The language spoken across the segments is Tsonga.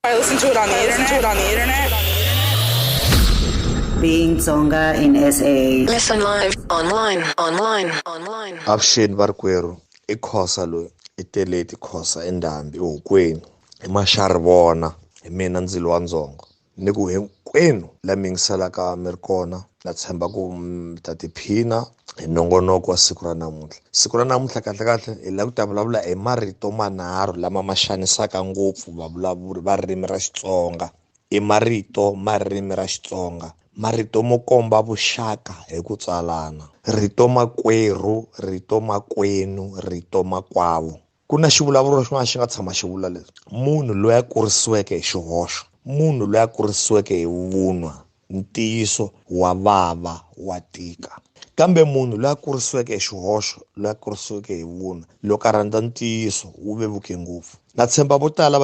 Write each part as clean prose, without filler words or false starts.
I listen to it on the internet. Being Tsonga in SA. Listen live, online. Avuxeni varikwerhu I Khosa loyi I Teleti Khosa eNdhambi eHokweni I Masharivona hi mina ndzilo wa ndzongo ni ku hinkwenu la mi yingiselaka mi ri kona na tshemba ku mi ta tiphina hi nongonoko wa siku ra namuntlha kahle hi la ku ta vulavula hi marito manharhu lama ma xanisaka ngopfu vavulavuri va ririmi ra Xitsonga I marito ma ririmi ra Xitsonga marito mo komba vuxaka hi ku tswalana rito makwerhu rito makwenu rito makwavo ku na xivulavuro xin'wana xi nga tshama xi vula leswi munhu loyi a kurisiweke hi xihoxo munhu loyi a kurisiweke hi vunwa ntiyiso wa vava wa tika kambe munhu loyi a kurisiweke hi xihoxo loyi a kurisiweke hi vunwa loko a rhandza ntiyiso wu vevuke ngopfu na tshemba vo tala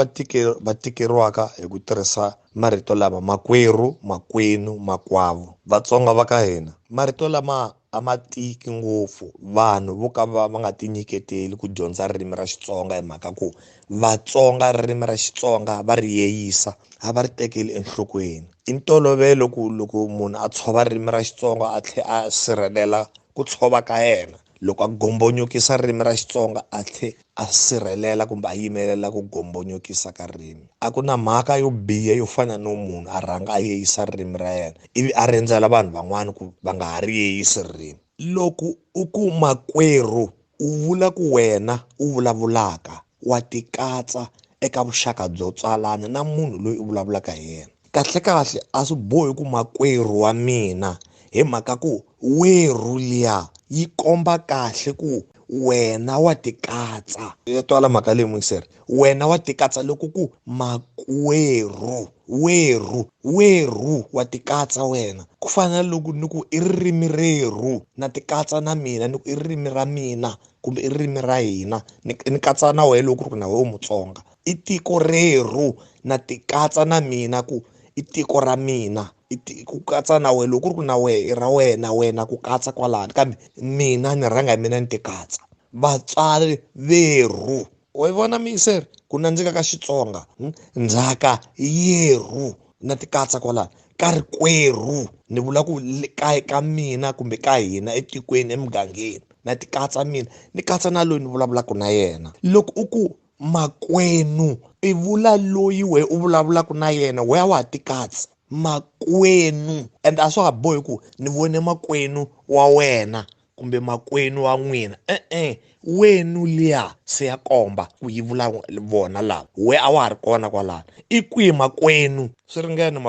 va tikeriwaka hi ku tirhisa marito lama makwerhu makwenu makwavo Vatsonga va ka hina marito lama a ma tiki ngopfu vanhu vo ka va nga tinyiketeli ku dyondza ririmi ra Xitsonga hi mhaka ku Vatsonga ririmi ra Xitsonga va ri yeyisa a va ri tekeli enhlokweni I ntolovelo ku loko munhu a tshova ririmi ra Xitsonga a tlhe a sirhelela ku tshova ka yena loko a gombonyokisa ririmi ra Xitsonga a tlhe a sirhelela kumbe a yimelela ku gombonyokisa ka ririmi a ku na mhaka yo biha yo fana no munhu a rhanga a yeyisa ririmi ra yena ivi a rindzela vanhu van'wana ku va nga ha ri yeyisi ririmi loko u ku makwerhu u vula ku wena u vulavulaka wa tikatsa eka vuxaka byo tswalana na munhu loyi u vulavulaka hi yena kahle a swi bohi ku makwerhu wa mina hi mhaka ku werhu liya yi komba kahle ku wena wa tikatsa ya twala mhaka leyi mungiseri wena wa tikatsa loko ku makwerhu werhu wa tikatsa wena ku fana loko ni ku I ririmi rerhu na tikatsa na mina ni ku I ririmi ra mina kumbe I ririmi ra hina ni katsa na wena loko ku ri na wewe Mutsonga I tiko rerhu na tikatsa na mina ku I tiko ra mina ku katsa na wena loko ku ri na wena I ra wena ku katsa kwalano kambe mina ni rhanga mina ni tikatsa vatswari verhu wa vona mingiseri ku nandzika ka Xitsonga ndzhaka yerhu na tikatsa kwalano ka rikwerhu ni vula ku ka mina kumbe ka hina etikweni emugangeni na tikatsa mina ni katsa na loyi ni vulavulaka na yena loko u ku makwenu I vula loyi we u vulavulaka na yena we wa tikatsa makwenu and a swa ha bohi ku ni vone makwenu wa wena kumbe makwenu wa n'wina wenu liya se ya komba ku yi vula vona lava we a wa ha ri kona kwalano I kwihi makwenu swi ringana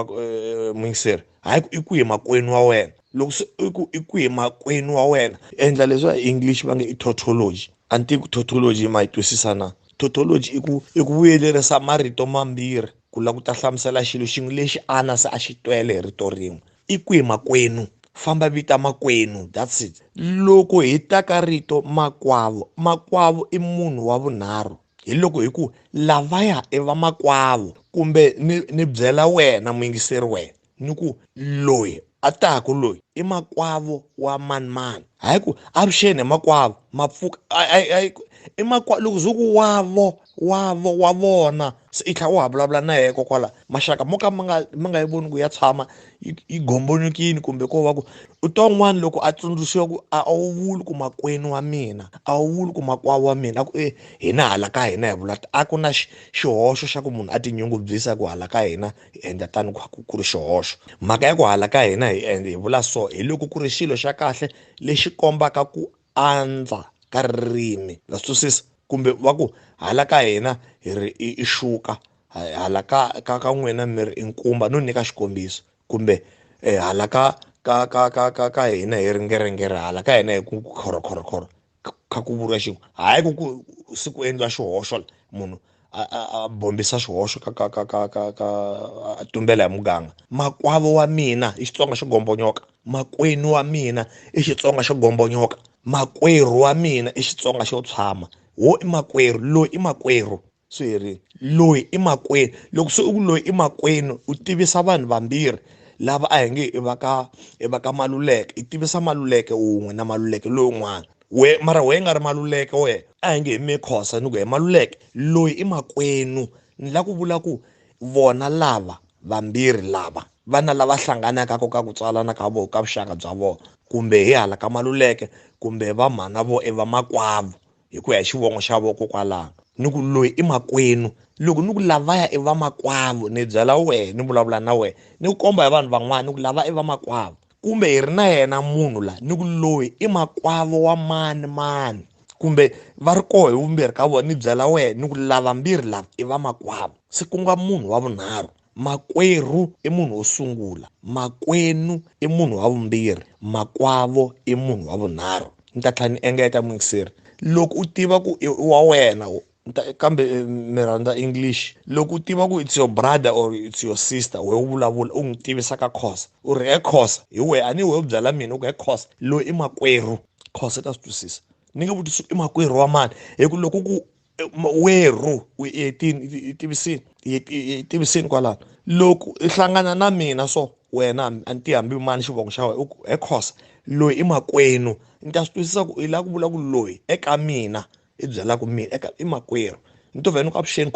mungiseri hayi ku I kwihi makwenu wa wena loko se I kwihi makwenu wa wena endla leswi hi English va nge I tautology a ni tivi ku tautology ma yi twisisa na tautology I ku vuyelerisa marito mambirhi ku la ku ta hlamusela xilo xin'we lexi ana se a xi twele hi rito rin'we I kwihi makwenu famba vita makwenu that's it loko hi ta ka rito makwavo I munhu wa vunharhu hi loko hi ku lavaya I va makwavo kumbe ni byela wena muyingiseri wena ni ku loyi a taku loyi I makwavo wa mani hayi ku avuxeni makwavo mapfuka I makwavo loko zuku wavo wa vona se I tlha u ha vulavula na yena kokwala maxaka mo ka ma nga yi voni ku ya tshama yi gombonyokini kumbe ko va ku u twa n'wana loko a tsundzuxiwa ku a wu vuli ku makwenu wa mina a wu vuli ku makwavo wa mina a ku hina hala ka hina hi vula a ku na xihoxo xa ku munhu a tinyungubyisa ku hala ka hina hi endla tani ku ri xihoxo mhaka ya ku hala ka hina hi vula so hi loko ku ri xilo xa kahle lexi kombaka ku andza ka ririmi va twisisa kumbe va ku hala ka hina hi ri I xuka hala ka n'wina mi ri I nkumba no nyika xikombiso kumbe hala ka hina hi ringerengere hala ka hina hi ku khorokhoro kha ku vuriwa xin'we hayi ku siku endliwa xihoxo munhu a bombisa xihoxo ka tumbela hi muganga makwavo wa mina I Xitsonga xo gombonyoka makwenu wa mina I Xitsonga xo gombonyoka makwerhu wa mina I Xitsonga xo tshama wo I makwerhu loyi I makwerhu swi herile loyi I makwenu loko se u loyi I makwenu u tivisa vanhu vambirhi lava a hi nge I va ka Maluleke I tivisa Maluleke un'we na Maluleke lowun'wana mara we nga ri Maluleke we a hi nge hi me Khosa ni ku he Maluleke loyi I makwenu ni la ku vula ku vona lava vambirhi lava vana lava hlanganaka ka ku tswalana ka vona ka vuxaka bya vona kumbe hi hala ka Maluleke kumbe va mhana vo va makwavo hi ku ya hi xivongo xa vona kokwalano ni ku loyi i makwenu loko ni ku lavaya i va makwavo ni byela wehe ni vulavula na wehe ni ku komba hi vanhu van'wana ni ku lava i va makwavo kumbe hi ri na yena munhu la ni ku loyi i makwavo wa mani kumbe va ri koho hi vumbirhi ka vona ni byela wehe ni ku lava mbirhi lava i va makwavo se ku nga munhu wa vunharhu makwerhu i munhu wo sungula makwenu i munhu wa vumbirhi makwavo i munhu wa vunharhu ni ta tlhela ni engeta mungiseri loko u tiva ku i wa wena kambe mi rhandza English loko u tiva ku it's your brother or it's your sister we u vulavula u n'wi tivisa ka khosa u ri khosa hi wehe a ni wehe u byela mina u ku khosa loyi i makwerhu khosa ta swi twisisa ni nge vutisi i makwerhu wa mani hi ku loko ku werhu u 18 i tivisini kwalano loko i hlangana na mina so wena a ni ti hambi mani xivongo xa wena u khosa loyi i makwenu ni ta swi twisisa ku i lava ku vula ku loyi eka mina i byela ku mina eka i makwerhu ni to vhela ku avuxeni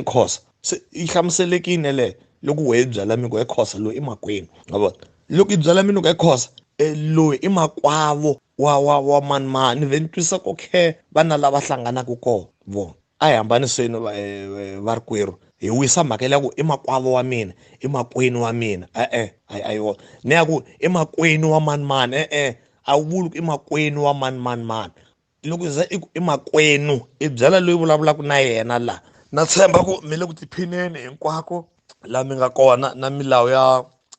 khosa se i hlamuselekile le loko we byela mina ku khosa loyi i makwenu ngavona loko i byela mina ku khosa loyi i makwavo wa mani ni ni twisisa ku vana lava hlanganaka ko vona a hi hambaniseni va rikwerhu hi wisa mhaka ya ku i makwavo wa mina i makwenu wa mina ayiwo ni ya ku i makwenu wa mani a wu vuli ku i makwenu wa mani loko za i makwenu i byela loyi vulavulaka na yena la na tshemba ku mi le ku tiphineni hinkwako la mi nga kona na milawu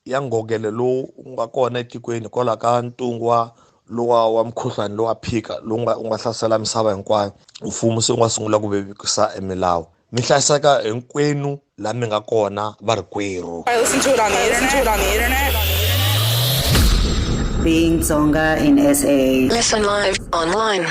ya ngogele lowu nga kona etikweni kwala ka ntungu wa mkhuhlwana lowa phika lowu nga hlasela misava hinkwayo mfumo se nga sungula ku vevukisa milawu mi hlayiseka hinkwenu la mi nga kona va rikwerhu. I listen to it on the internet. Being Tsonga in SA. Listen live, online.